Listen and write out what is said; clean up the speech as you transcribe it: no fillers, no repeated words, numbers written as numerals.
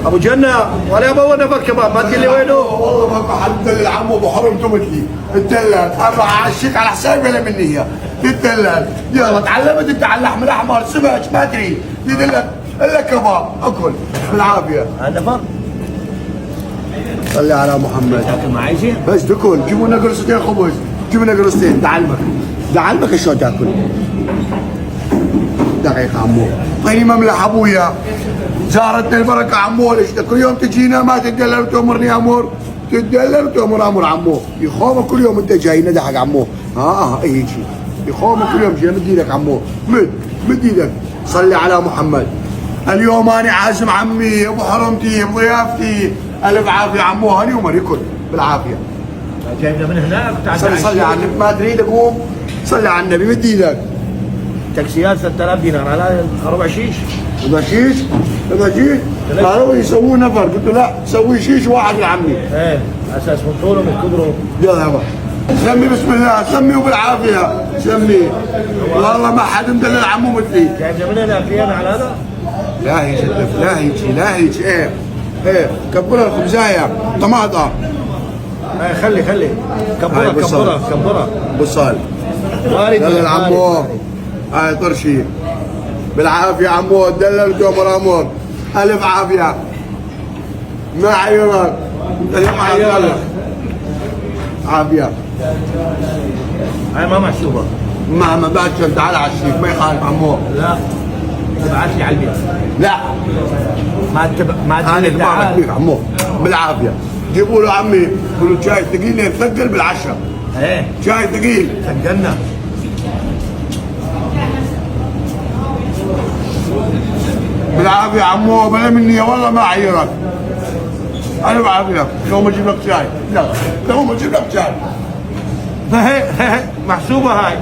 ابو جنه ولا ابو نفك كباب ما تقول لي وينه؟ والله ما حد العم ابو حرم تمثلي الدلال انا اعشيك على حسابي ولا مني هي الدلال يلا تعلمت انت على اللحم الاحمر سمك ما ادري يدلك الا كباب اكل بالعافيه. هذا فرق. صلي على محمد. تاكل معي شيء؟ بس تاكل جيبوا لنا قرصتين خبز جيبوا لنا قرصتين دعلمك شلون تاكل. دقيقة عمو طيني مملح ابويا زارتنا البركة عمو ليش كل يوم تجينا ما تدلل وتأمرني امر تدلل وتأمر امر عمو يخومك كل يوم انت جاي ندحك عمو هيجي يخومك كل يوم جاي مد ايدك عمو مد ايدك. صلي على محمد. اليوم انا عازم عمي ابو حرمتي بضيافتي الف عافية عمو هاني ومر يكل بالعافية. جايبنا من هناك. صلي على النبي ما تريد اقوم صلي على النبي مد ايدك. تاكسيات 6000 دينار على 4 شيش. 4 شيش؟ 4 شيش؟ قالوا يسوون نفر قلت له لا سوي شيش واحد لعمي. ايه اساس من طولهم وكبرهم. يلا يابا سمي بسم الله سمي وبالعافيه سمي. والله ما حد مدلل عمو مثلي. جايبنا من هناك انا على هذا؟ لا هيك لا هيك ايه كبرها الخبزايه طماطه. ايه خلي كبرها بصل. يلا العمو هاي طرشي بالعافيه عمو دلل وتؤمر امور الف عافيه ما عيرك عافيه. هاي ما محسوبه. ما بعد تعال على الشيك ما يخالف عمو. لا تبعت لي على البيت. لا ما انا ما بديك عمو بالعافيه. جيبوا له عمي قولوا شاي ثقيل يتثقل بالعشاء. ايه شاي ثقيل ثقلنا. بالعافيه عمو بلا مني والله ما اعيرك. انا بعافيه لو اجيب لك شاي لا لو اجيب لك شاي. محسوبه هاي.